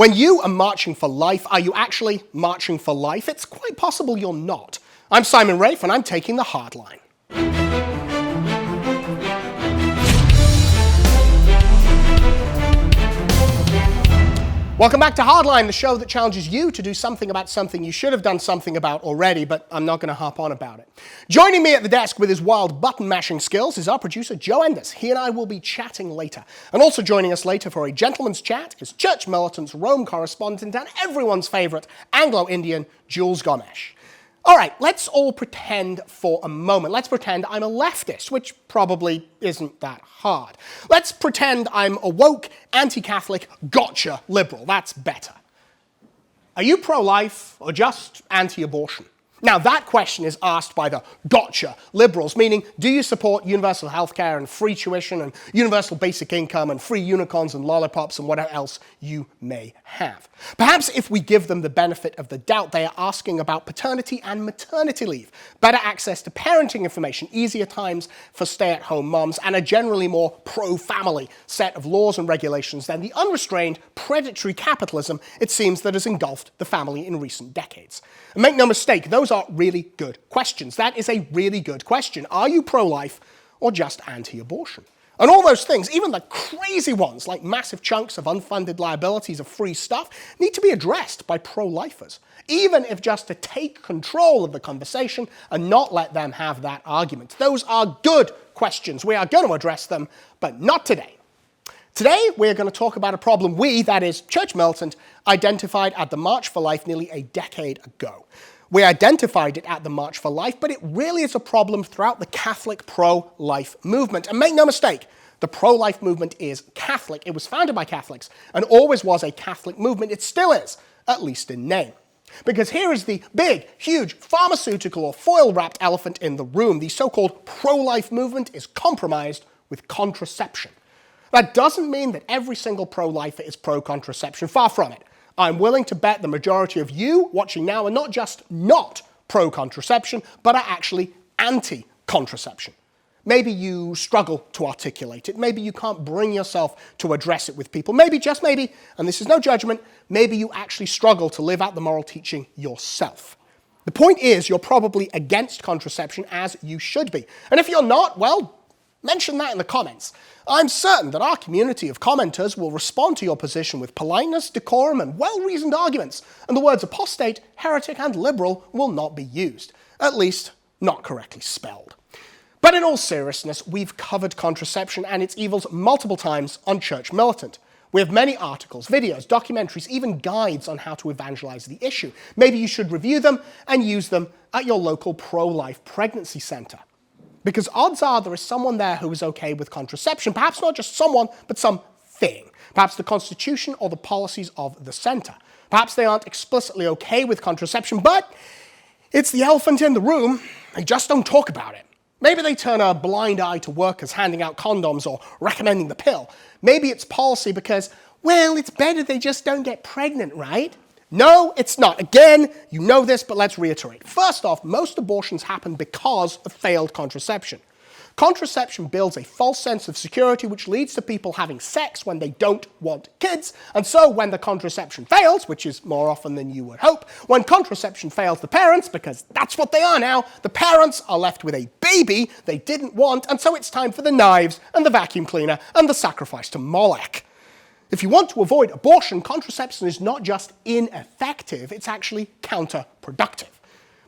When you are marching for life, are you actually marching for life? It's quite possible you're not. I'm Simon Rafe, and I'm taking the hard line. Welcome back to Hardline, the show that challenges you to do something about something you should have done something about already, but I'm not going to harp on about it. Joining me at the desk with his wild button-mashing skills is our producer, Joe Enders. He and I will be chatting later. And also joining us later for a gentleman's chat is Church Militant's Rome correspondent and everyone's favourite Anglo-Indian, Jules Gomesh. All right, let's all pretend for a moment. Let's pretend I'm a leftist, which probably isn't that hard. Let's pretend I'm a woke, anti-Catholic, gotcha liberal. That's better. Are you pro-life or just anti-abortion? Now, that question is asked by the gotcha liberals, meaning, do you support universal healthcare and free tuition and universal basic income and free unicorns and lollipops and whatever else you may have? Perhaps if we give them the benefit of the doubt, they are asking about paternity and maternity leave, better access to parenting information, easier times for stay-at-home moms, and a generally more pro-family set of laws and regulations than the unrestrained, predatory capitalism it seems that has engulfed the family in recent decades. And make no mistake, those are really good questions. That is a really good question. Are you pro-life or just anti-abortion? And all those things, even the crazy ones like massive chunks of unfunded liabilities of free stuff, need to be addressed by pro-lifers, even if just to take control of the conversation and not let them have that argument. Those are good questions. We are going to address them, but not today. Today, we're going to talk about a problem we, that is, Church Militant, identified at the March for Life nearly a decade ago. We identified it at the March for Life, but it really is a problem throughout the Catholic pro-life movement. And make no mistake, the pro-life movement is Catholic. It was founded by Catholics and always was a Catholic movement. It still is, at least in name. Because here is the big, huge pharmaceutical or foil-wrapped elephant in the room. The so-called pro-life movement is compromised with contraception. That doesn't mean that every single pro-lifer is pro-contraception. Far from it. I'm willing to bet the majority of you watching now are not just not pro-contraception, but are actually anti-contraception. Maybe you struggle to articulate it. Maybe you can't bring yourself to address it with people. Maybe, just maybe, and this is no judgment, maybe you actually struggle to live out the moral teaching yourself. The point is, you're probably against contraception, as you should be. And if you're not, well, mention that in the comments. I'm certain that our community of commenters will respond to your position with politeness, decorum, and well-reasoned arguments, and the words apostate, heretic, and liberal will not be used. At least, not correctly spelled. But in all seriousness, we've covered contraception and its evils multiple times on Church Militant. We have many articles, videos, documentaries, even guides on how to evangelize the issue. Maybe you should review them and use them at your local pro-life pregnancy center. Because odds are there is someone there who is okay with contraception. Perhaps not just someone, but something. Perhaps the constitution or the policies of the center. Perhaps they aren't explicitly okay with contraception, but it's the elephant in the room. They just don't talk about it. Maybe they turn a blind eye to workers handing out condoms or recommending the pill. Maybe it's policy because, well, it's better they just don't get pregnant, right? No, it's not. Again, you know this, but let's reiterate. First off, most abortions happen because of failed contraception. Contraception builds a false sense of security, which leads to people having sex when they don't want kids. And so when the contraception fails, which is more often than you would hope, when contraception fails the parents, because that's what they are now, the parents are left with a baby they didn't want, and so it's time for the knives and the vacuum cleaner and the sacrifice to Molech. If you want to avoid abortion, contraception is not just ineffective, it's actually counterproductive.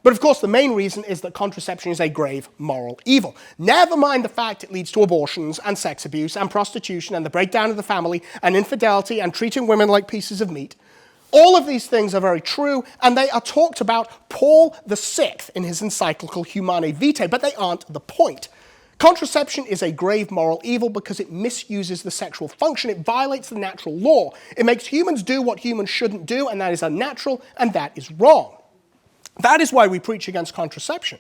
But of course, the main reason is that contraception is a grave moral evil. Never mind the fact it leads to abortions and sex abuse and prostitution and the breakdown of the family and infidelity and treating women like pieces of meat. All of these things are very true, and they are talked about Paul VI in his encyclical Humanae Vitae, but they aren't the point. Contraception is a grave moral evil because it misuses the sexual function. It violates the natural law. It makes humans do what humans shouldn't do, and that is unnatural, and that is wrong. That is why we preach against contraception.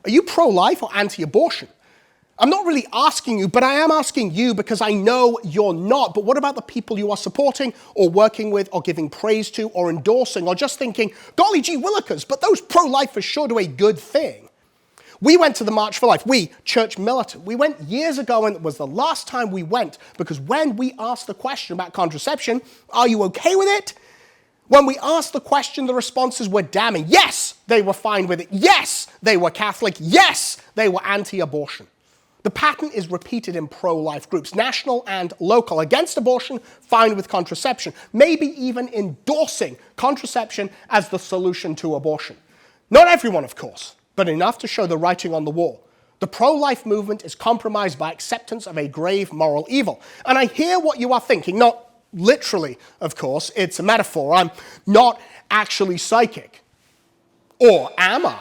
Are you pro-life or anti-abortion? I'm not really asking you, but I am asking you because I know you're not. But what about the people you are supporting or working with or giving praise to or endorsing or just thinking, golly gee willikers, but those pro-lifers sure do a good thing? We went to the March for Life. We, Church Militant. We went years ago, and it was the last time we went, because when we asked the question about contraception, are you okay with it? When we asked the question, the responses were damning. Yes, they were fine with it. Yes, they were Catholic. Yes, they were anti-abortion. The pattern is repeated in pro-life groups, national and local, against abortion, fine with contraception, maybe even endorsing contraception as the solution to abortion. Not everyone, of course, but enough to show the writing on the wall. The pro-life movement is compromised by acceptance of a grave moral evil. And I hear what you are thinking, not literally, of course, it's a metaphor. I'm not actually psychic. Or am I?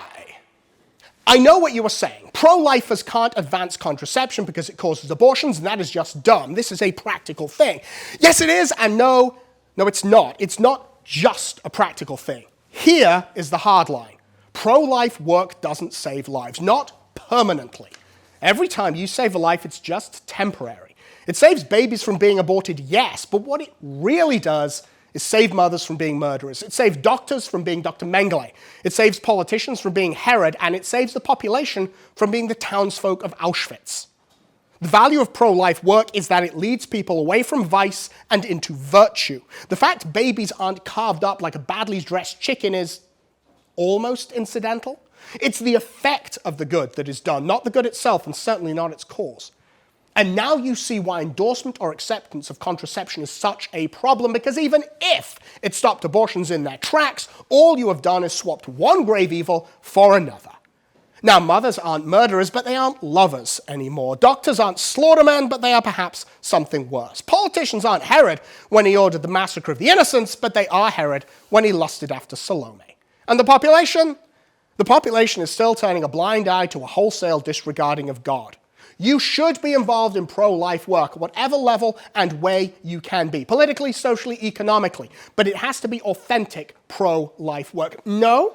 I know what you are saying. Pro-lifers can't advance contraception because it causes abortions, and that is just dumb. This is a practical thing. Yes, it is, and no, it's not. It's not just a practical thing. Here is the hard line. Pro-life work doesn't save lives, not permanently. Every time you save a life, it's just temporary. It saves babies from being aborted, yes, but what it really does is save mothers from being murderers. It saves doctors from being Dr. Mengele. It saves politicians from being Herod, and it saves the population from being the townsfolk of Auschwitz. The value of pro-life work is that it leads people away from vice and into virtue. The fact babies aren't carved up like a badly dressed chicken is almost incidental. It's the effect of the good that is done, not the good itself, and certainly not its cause. And now you see why endorsement or acceptance of contraception is such a problem, because even if it stopped abortions in their tracks, all you have done is swapped one grave evil for another. Now, mothers aren't murderers, but they aren't lovers anymore. Doctors aren't slaughtermen, but they are perhaps something worse. Politicians aren't Herod when he ordered the massacre of the innocents, but they are Herod when he lusted after Salome. And the population? The population is still turning a blind eye to a wholesale disregarding of God. You should be involved in pro-life work at whatever level and way you can be, politically, socially, economically, but it has to be authentic pro-life work. No,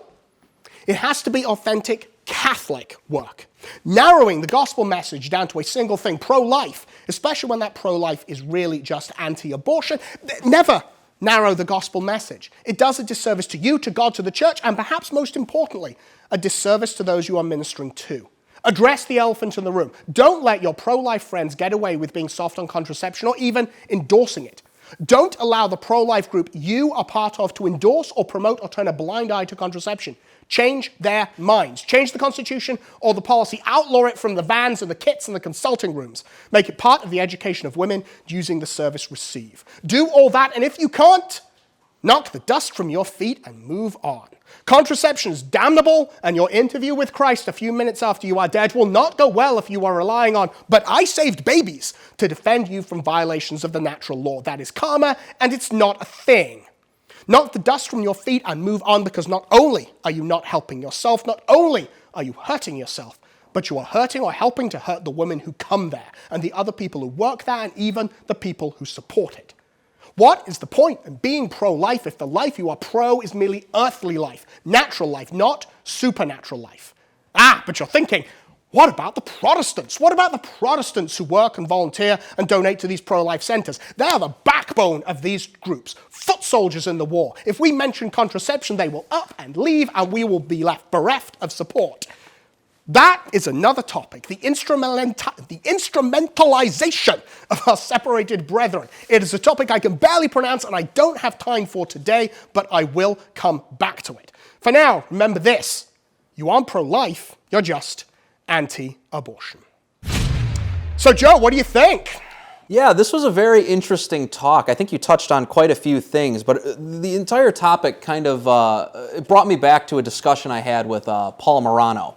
it has to be authentic Catholic work. Narrowing the gospel message down to a single thing, pro-life, especially when that pro-life is really just anti-abortion, never narrow the gospel message. It does a disservice to you, to God, to the church, and perhaps most importantly, a disservice to those you are ministering to. Address the elephant in the room. Don't let your pro-life friends get away with being soft on contraception or even endorsing it. Don't allow the pro-life group you are part of to endorse or promote or turn a blind eye to contraception. Change their minds. Change the Constitution or the policy. Outlaw it from the vans and the kits and the consulting rooms. Make it part of the education of women using the service receive. Do all that, and if you can't, knock the dust from your feet and move on. Contraception is damnable, and your interview with Christ a few minutes after you are dead will not go well if you are relying on, but I saved babies, to defend you from violations of the natural law. That is karma, and it's not a thing. Knock the dust from your feet and move on, because not only are you not helping yourself, not only are you hurting yourself, but you are hurting or helping to hurt the women who come there, and the other people who work there, and even the people who support it. What is the point in being pro-life if the life you are pro is merely earthly life, natural life, not supernatural life? But you're thinking, what about the Protestants? What about the Protestants who work and volunteer and donate to these pro-life centers? They are the backbone of these groups, foot soldiers in the war. If we mention contraception, they will up and leave, and we will be left bereft of support. That is another topic, the instrumentalization of our separated brethren. It is a topic I can barely pronounce and I don't have time for today, but I will come back to it. For now, remember this: you aren't pro-life, you're just anti-abortion. So Joe, what do you think? Yeah, this was a very interesting talk. I think you touched on quite a few things, but the entire topic kind of it brought me back to a discussion I had with Paul Morano.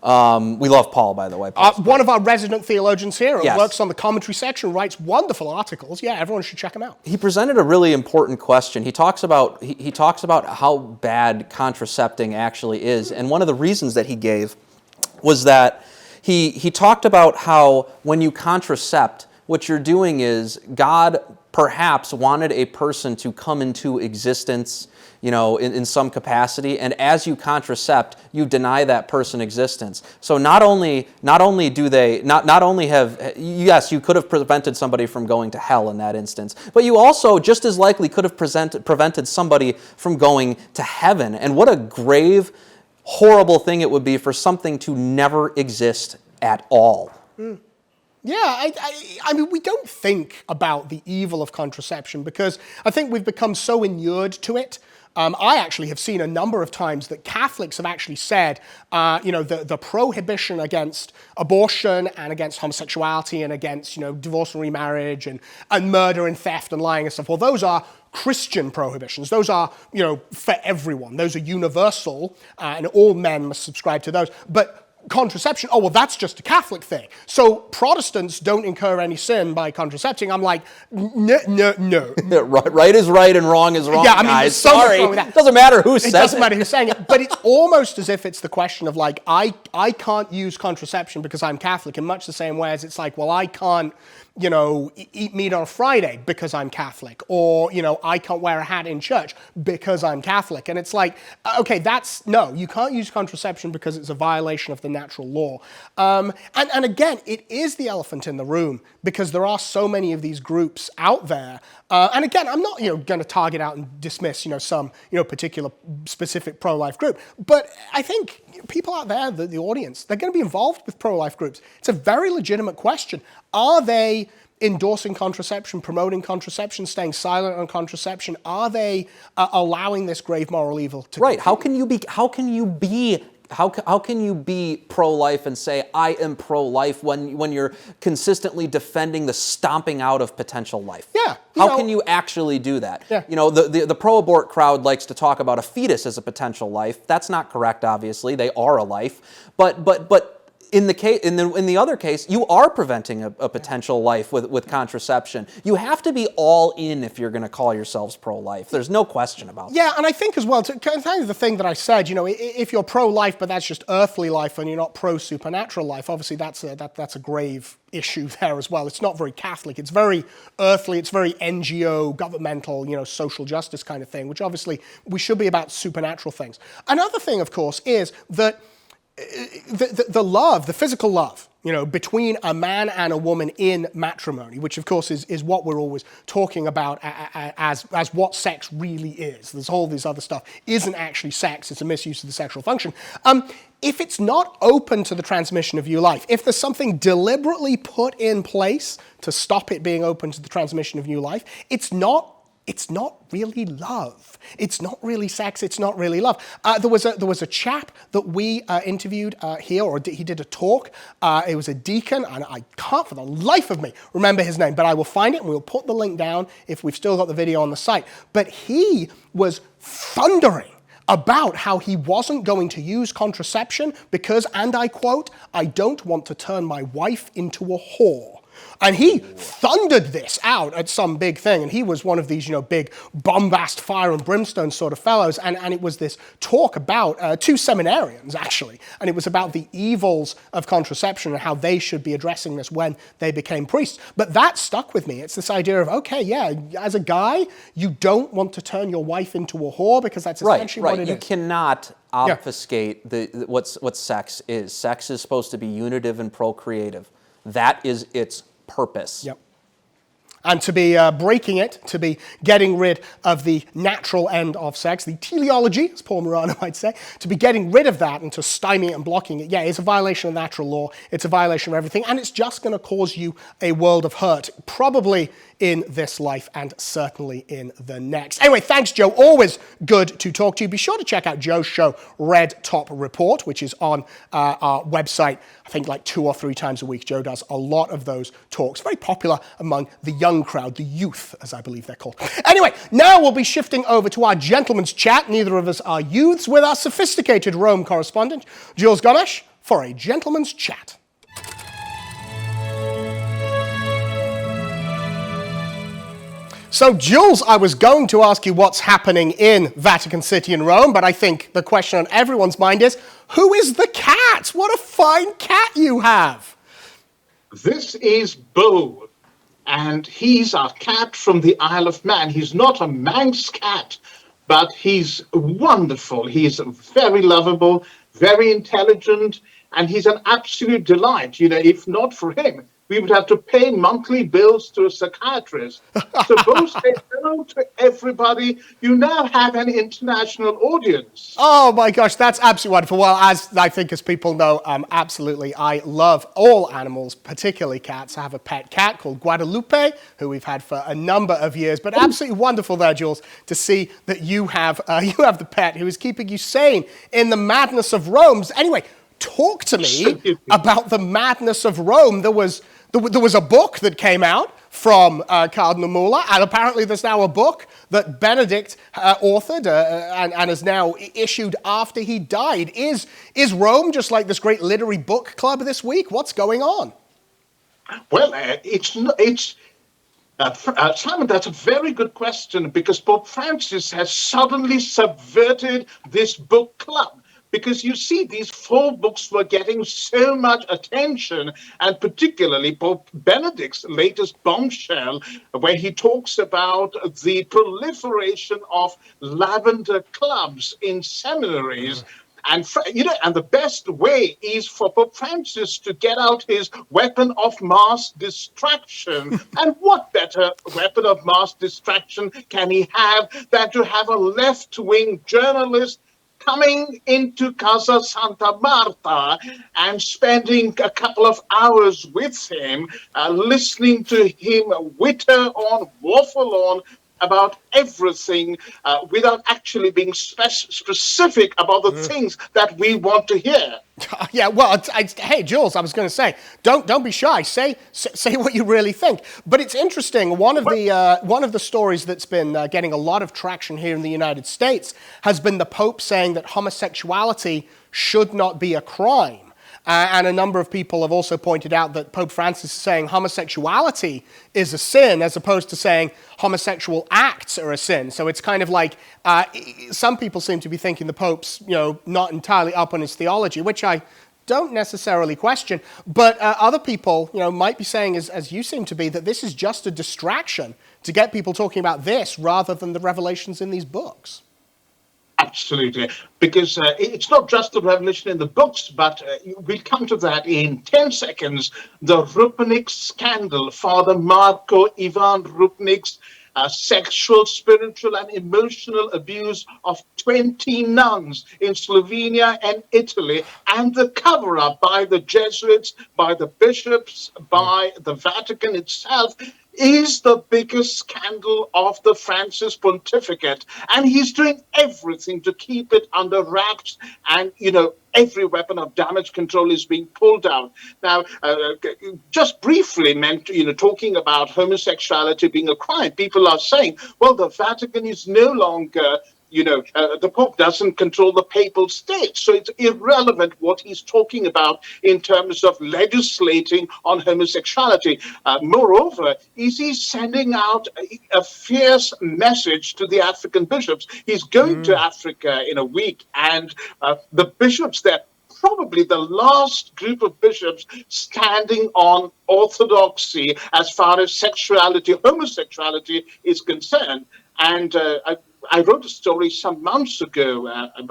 We love Paul, by the way. One of our resident theologians here who Yes. works on the commentary section, writes wonderful articles. Yeah, everyone should check him out. He presented a really important question. He talks about how bad contracepting actually is, and one of the reasons that he gave was that he talked about how when you contracept, what you're doing is God perhaps wanted a person to come into existence, in some capacity, and as you contracept, you deny that person existence. So not only have you could have prevented somebody from going to hell in that instance, but you also just as likely could have prevented somebody from going to heaven. And what a grave horrible thing it would be for something to never exist at all. Yeah, I mean, we don't think about the evil of contraception because I think we've become so inured to it. I actually have seen a number of times that Catholics have actually said, the prohibition against abortion and against homosexuality and against, divorce and remarriage and murder and theft and lying and stuff. Well, those are Christian prohibitions. Those are, for everyone. Those are universal, and all men must subscribe to those. But contraception, oh, well, that's just a Catholic thing. So Protestants don't incur any sin by contracepting. I'm like, no. Right is right and wrong is wrong, yeah, I mean, guys. so Sorry. It doesn't matter who says it. It doesn't matter who's saying it. But it's almost as if it's the question of like, I can't use contraception because I'm Catholic, in much the same way as it's like, well, I can't, eat meat on a Friday because I'm Catholic, or, I can't wear a hat in church because I'm Catholic. And it's like, okay, no, you can't use contraception because it's a violation of the natural law. And again, it is the elephant in the room because there are so many of these groups out there. And again, I'm not, going to target out and dismiss, some, particular specific pro-life group. But I think people out there, the audience, they're going to be involved with pro-life groups. It's a very legitimate question. Are they endorsing contraception, promoting contraception, staying silent on contraception? Are they allowing this grave moral evil to Right. How can you be pro-life and say I am pro-life when you're consistently defending the stomping out of potential life? Yeah. How can you actually do that? Yeah. The pro-abort crowd likes to talk about a fetus as a potential life. That's not correct, obviously. They are a life. But in the other case, you are preventing a potential life with contraception. You have to be all in if you're going to call yourselves pro-life. There's no question about that. Yeah, and I think as well, kind of the thing that I said, if you're pro-life but that's just earthly life and you're not pro-supernatural life, obviously that's a grave issue there as well. It's not very Catholic. It's very earthly. It's very NGO, governmental, social justice kind of thing, which obviously we should be about supernatural things. Another thing, of course, is that the love, the physical love, between a man and a woman in matrimony, which of course is what we're always talking about as what sex really is. There's all this other stuff isn't actually sex, it's a misuse of the sexual function. If it's not open to the transmission of new life, if there's something deliberately put in place to stop it being open to the transmission of new life, it's not really love. It's not really sex. It's not really love. There was a chap that we interviewed here, or he did a talk. It was a deacon, and I can't for the life of me remember his name, but I will find it, and we'll put the link down if we've still got the video on the site. But he was thundering about how he wasn't going to use contraception because, and I quote, "I don't want to turn my wife into a whore." And he thundered this out at some big thing, and he was one of these, big bombast, fire and brimstone sort of fellows, and it was this talk about two seminarians, actually, and it was about the evils of contraception and how they should be addressing this when they became priests. But that stuck with me. It's this idea of, okay, yeah, as a guy, you don't want to turn your wife into a whore because that's essentially what it is. You cannot obfuscate what sex is. Sex is supposed to be unitive and procreative. That is its purpose. Yep. And to be breaking it, to be getting rid of the natural end of sex, the teleology, as Paul Morano might say, to be getting rid of that and to stymie it and blocking it, it's a violation of natural law, it's a violation of everything, and it's just going to cause you a world of hurt, probably in this life and certainly in the next. Anyway, thanks, Joe. Always good to talk to you. Be sure to check out Joe's show, Red Top Report, which is on our website, I think like 2 or 3 times a week. Joe does a lot of those talks. Very popular among the young crowd, the youth, as I believe they're called. Anyway, now we'll be shifting over to our gentleman's chat. Neither of us are youths, with our sophisticated Rome correspondent, Jules Gonesh, for a gentleman's chat. So, Jules, I was going to ask you what's happening in Vatican City and Rome, but I think the question on everyone's mind is, who is the cat? What a fine cat you have. This is Bo, and he's a cat from the Isle of Man. He's not a Manx cat, but he's wonderful. He's very lovable, very intelligent, and he's an absolute delight. If not for him, we would have to pay monthly bills to a psychiatrist. So Bo said hello to everybody. You now have an international audience. Oh my gosh, that's absolutely wonderful. Well, as I think as people know, absolutely, I love all animals, particularly cats. I have a pet cat called Guadalupe, who we've had for a number of years. But absolutely wonderful there, Jules, to see that you have the pet who is keeping you sane in the madness of Rome. Anyway, talk to me about the madness of Rome. There was a book that came out from Cardinal Muller, and apparently there's now a book that Benedict authored and is now issued after he died. Is Rome just like this great literary book club this week? What's going on? Well, Simon, that's a very good question, because Pope Francis has suddenly subverted this book club. Because you see, these 4 books were getting so much attention, and particularly Pope Benedict's latest bombshell, where he talks about the proliferation of lavender clubs in seminaries. And and the best way is for Pope Francis to get out his weapon of mass distraction. And what better weapon of mass distraction can he have than to have a left-wing journalist coming into Casa Santa Marta and spending a couple of hours with him, listening to him witter on, waffle on about everything, without actually being specific about the things that we want to hear. Yeah, well, hey, Jules, I was going to say, don't be shy. Say what you really think. But it's interesting. One of the stories that's been getting a lot of traction here in the United States has been the Pope saying that homosexuality should not be a crime. And a number of people have also pointed out that Pope Francis is saying homosexuality is a sin, as opposed to saying homosexual acts are a sin. So it's kind of like some people seem to be thinking the Pope's, not entirely up on his theology, which I don't necessarily question. But other people, might be saying, as you seem to be, that this is just a distraction to get people talking about this rather than the revelations in these books. Absolutely, because it's not just the revelation in the books, but we'll come to that in 10 seconds. The Rupnik scandal, Father Marko Ivan Rupnik's sexual, spiritual, and emotional abuse of 20 nuns in Slovenia and Italy, and the cover-up by the Jesuits, by the bishops, by the Vatican itself, is the biggest scandal of the Francis pontificate. And he's doing everything to keep it under wraps. And, every weapon of damage control is being pulled out. Now, just briefly, talking about homosexuality being a crime, people are saying, well, the Vatican is no longer the Pope doesn't control the papal state, so it's irrelevant what he's talking about in terms of legislating on homosexuality. Moreover, is he sending out a fierce message to the African bishops? He's going to Africa in a week, and the bishops there, probably the last group of bishops standing on orthodoxy as far as homosexuality is concerned. And I wrote a story some months ago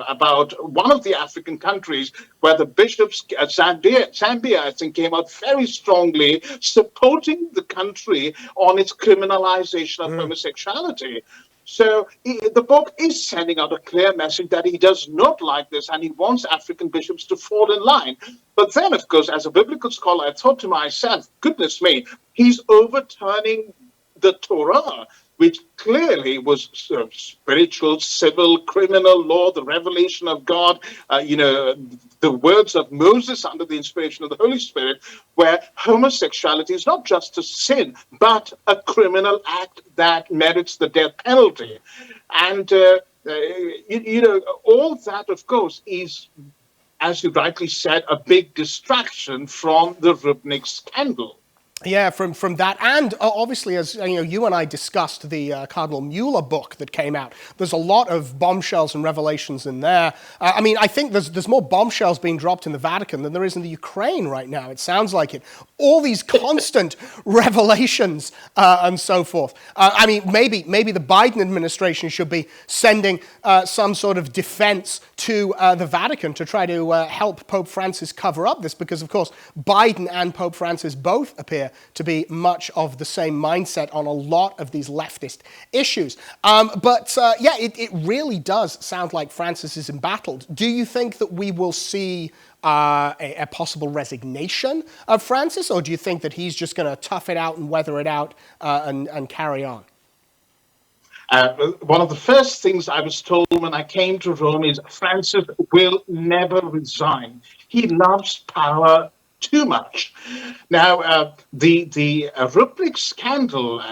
about one of the African countries where the bishops, Zambia, I think, came out very strongly supporting the country on its criminalization of homosexuality. So the Pope is sending out a clear message that he does not like this, and he wants African bishops to fall in line. But then, of course, as a biblical scholar, I thought to myself, goodness me, he's overturning the Torah, which clearly was spiritual, civil, criminal law, the revelation of God, the words of Moses under the inspiration of the Holy Spirit, where homosexuality is not just a sin, but a criminal act that merits the death penalty. And, all that, of course, is, as you rightly said, a big distraction from the Rupnik scandal. Yeah, from that, and obviously, as you and I discussed the Cardinal Mueller book that came out. There's a lot of bombshells and revelations in there. I mean, I think there's more bombshells being dropped in the Vatican than there is in the Ukraine right now. It sounds like it. All these constant revelations and so forth. I mean, maybe the Biden administration should be sending some sort of defense to the Vatican to try to help Pope Francis cover up this, because of course Biden and Pope Francis both appear to be much of the same mindset on a lot of these leftist issues. But it really does sound like Francis is embattled. Do you think that we will see a possible resignation of Francis, or do you think that he's just going to tough it out and weather it out and carry on? One of the first things I was told when I came to Rome is Francis will never resign. He loves power too much. Now, the Rupnik scandal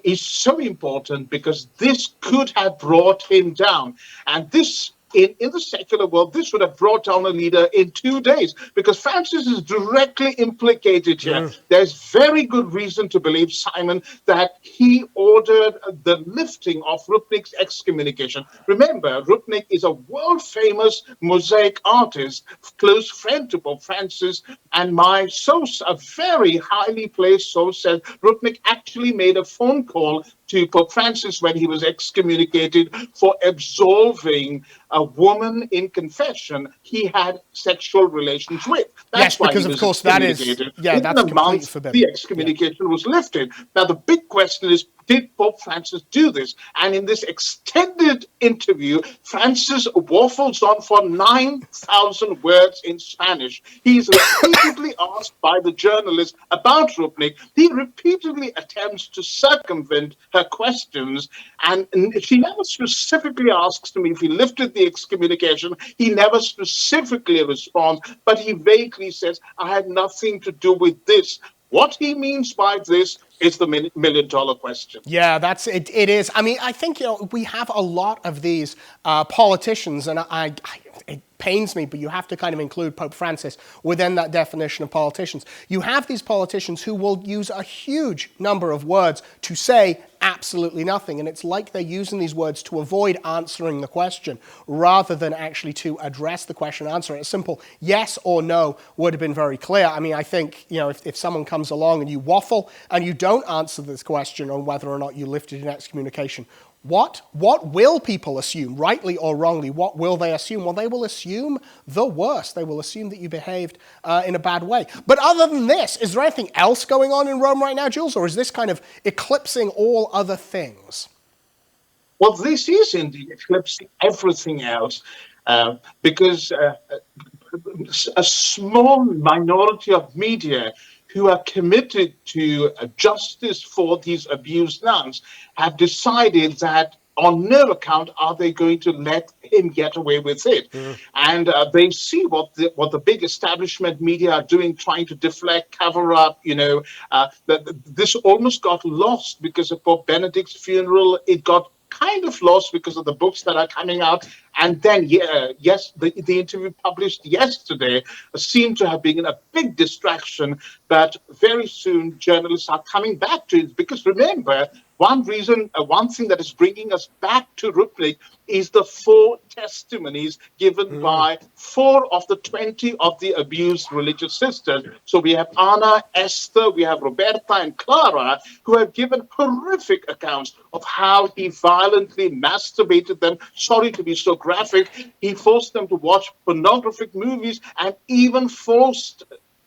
is so important because this could have brought him down. And this, in the secular world, this would have brought down a leader in 2 days, because Francis is directly implicated here. There's very good reason to believe, Simon, that he ordered the lifting of Rupnik's excommunication. Remember, Rupnik is a world-famous mosaic artist, close friend to Pope Francis, and my source, a very highly placed source, said Rupnik actually made a phone call to Pope Francis when he was excommunicated for absolving a woman in confession he had sexual relations with. That's yes, because of course that is, that's completely forbidden. The excommunication was lifted. Now the big question is, did Pope Francis do this? And in this extended interview, Francis waffles on for 9,000 words in Spanish. He's repeatedly asked by the journalist about Rupnik. He repeatedly attempts to circumvent her questions, and she never specifically asks him if he lifted the excommunication. He never specifically responds, but he vaguely says, I had nothing to do with this. What he means by this is the million-dollar question. Yeah, that's it. It is. I mean, I think we have a lot of these politicians, and it pains me, but you have to kind of include Pope Francis within that definition of politicians. You have these politicians who will use a huge number of words to say absolutely nothing, and it's like they're using these words to avoid answering the question rather than actually to address the question, answer it. A simple yes or no would have been very clear. I mean, I think, if someone comes along and you waffle and you don't answer this question on whether or not you lifted an excommunication, what will people assume, rightly or wrongly? What will they assume? Well, they will assume the worst. They will assume that you behaved in a bad way. But other than this, is there anything else going on in Rome right now, Jules, or is this kind of eclipsing all other things? Well, this is indeed eclipsing everything else, because a small minority of media who are committed to justice for these abused nuns have decided that on no account are they going to let him get away with it. And they see what the big establishment media are doing, trying to deflect, cover up, this almost got lost because of Pope Benedict's funeral. It got kind of lost because of the books that are coming out. And then, the interview published yesterday seemed to have been a big distraction, but very soon journalists are coming back to it. Because remember, one thing that is bringing us back to Rupnik is the 4 testimonies given by 4 of the 20 of the abused religious sisters. So we have Anna, Esther, we have Roberta and Clara, who have given horrific accounts of how he violently masturbated them. Sorry to be so graphic. He forced them to watch pornographic movies and even forced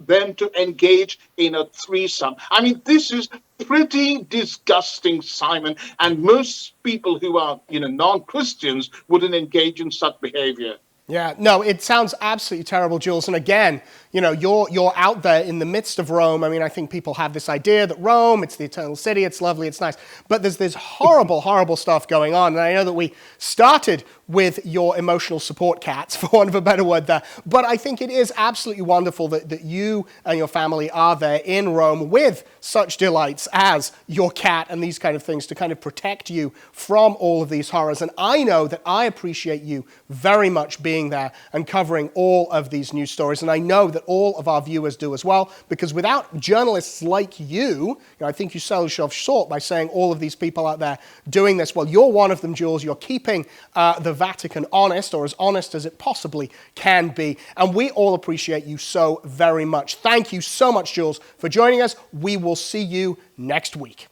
them to engage in a threesome. I mean, this is pretty disgusting, Simon, and most people who are, non-Christians wouldn't engage in such behavior. Yeah, no, it sounds absolutely terrible, Jules. And again, you're out there in the midst of Rome. I mean, I think people have this idea that Rome, it's the eternal city, it's lovely, it's nice. But there's this horrible, horrible stuff going on. And I know that we started with your emotional support cats, for want of a better word there. But I think it is absolutely wonderful that you and your family are there in Rome with such delights as your cat and these kind of things to kind of protect you from all of these horrors. And I know that I appreciate you very much being there and covering all of these news stories. And I know that all of our viewers do as well, because without journalists like you, I think you sell yourself short by saying all of these people out there doing this. Well, you're one of them, Jules. You're keeping the Vatican honest, or as honest as it possibly can be. And we all appreciate you so very much. Thank you so much, Jules, for joining us. We will see you next week.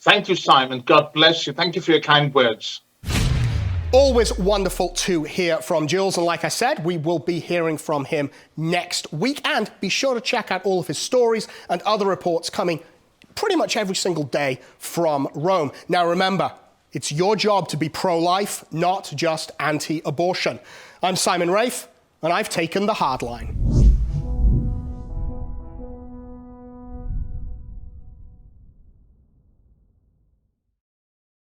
Thank you, Simon. God bless you. Thank you for your kind words. Always wonderful to hear from Jules, and like I said, we will be hearing from him next week. And be sure to check out all of his stories and other reports coming pretty much every single day from Rome. Now remember, it's your job to be pro-life, not just anti-abortion. I'm Simon Rafe, and I've taken the hard line.